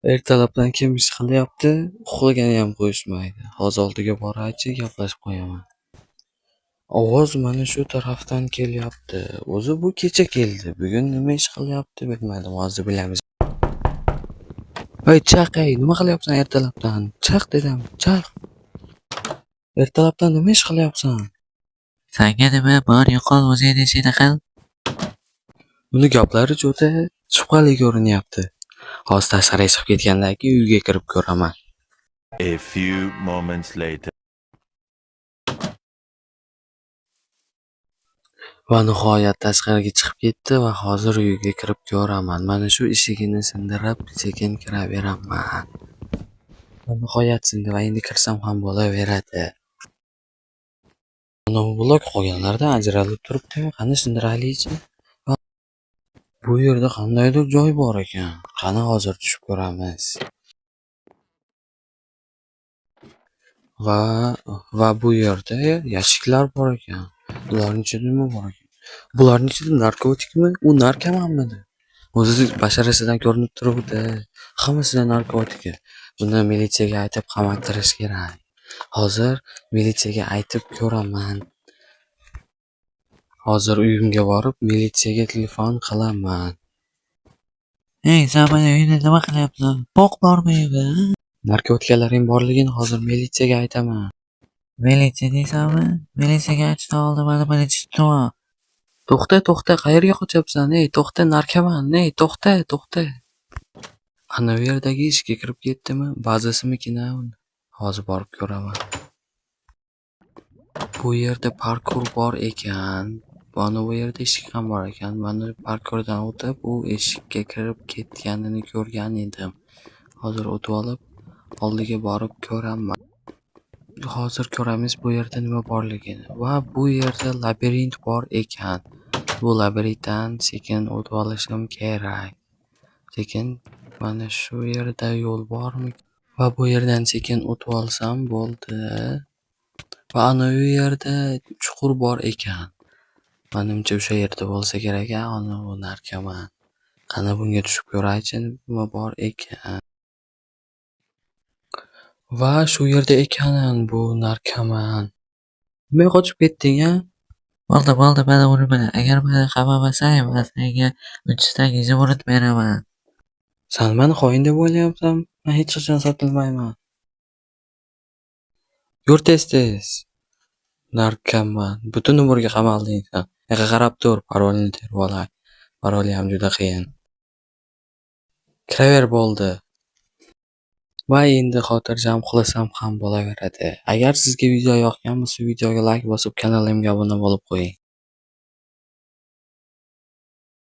Ertalabdan kim ish qilyapti, uxlaganiyam qo'yishmaydi. Hozir oldiga boraychi, gaplashib qo'yaman. Ovoz mana shu tarafdan kelyapti. O'zi bu kecha keldi. Bugun nima ish qilyapti bilmadim. Hozir bilamiz. Voy chaqay, nima qilyapsan ertalabdan? Chaq dedim, chaq. Ertalabdan nima ish qilyapsan? Sanga nima bor yo'qol o'zingni ishingni qil. Uni gaplari juda shubhali ko'rinyapti. Hozir tashqariga chiqib ketgandan keyin uyga kirib ko'raman. A few moments later. Va nihoyat tashqariga chiqib ketdi va hozir uyga kirib ko'raman. Mana shu eshigini sindirib, sekin kiraveraman. Va nihoyat sindi va endi kirsam ham bo'laveradi. Mana bu blok qolganlardan ajralib turibdi. Qani sindiraylikchi. Bu yerda qandaydir joy bor ekan. Qani hozir tushib ko'ramiz. Va bu yerda yashiklar bor ekan. Bularning ichida nima bor ekan? Bularning ichida narkotikmi? U narkomanmidi? O'zi basharasidan ko'rinib turibdi. Hammasidan narkotiki. Buni militsiyaga aytib qamaltirish kerak. Hozir militsiyaga aytib ko'raman. Hozir uyimga borib militsiyaga telefon qilaman. Ey, sen mana uyda nima qilyapsan? Poq bormi uyda? Narkotikalaring borligini hozir militsiyaga aytaman. Militsiya deysanmi? Militsiyaga aytishdan oldin mana buni tutma. To'xta, qayerga qochyapsan? Ey, to'xta, narkoman. Ey, to'xta. Ana bu yerdagi ishga kirib ketdimi? Bazasimikina. Hozir borib ko'raman. Bu yerda parkur bor ekan. Mana bu yerda eshik ham bor ekan. Mana parkurdan o'tib, u eshikka kirib ketganini ko'rgan edim. Hozir o'tib olib, oldiga borib ko'raman. Hozir ko'ramiz bu yerda nima borligini. Va bu yerda labirint bor ekan. Bu labirintdan sekin o'tib olishim kerak. Sekin mana shu yerda yo'l bormi? Va bu yerdan sekin o'tib olsam bo'ldi. Va ana u yerda chuqur bor ekan. Menimcha o'sha yerda bo'lsa kerak, ana bu narkoman. Qani bunga tushib ko'raychi, nima bor ekan. Va shu yerda ekan bu narkoman. Nima qochib ketding-a? Bo'ldi, mana urma. Agar meni qamamasang, men senga 3 ta izimurud beraman. San meni xoin deb o'ylayapsan? Men hech qachon sotilmayman. Yur tez. Narkoman. Butun umrga qamalding sen. Yoqqa qarab tur, parolni terib olay. Paroli ham juda qiyin. Kiraver bo'ldi. Va endi xotirjam uxlasam ham bo'laveradi. Agar sizga video yoqgan bo'lsa, videoga like bosib, kanalimga obuna bo'lib qo'ying.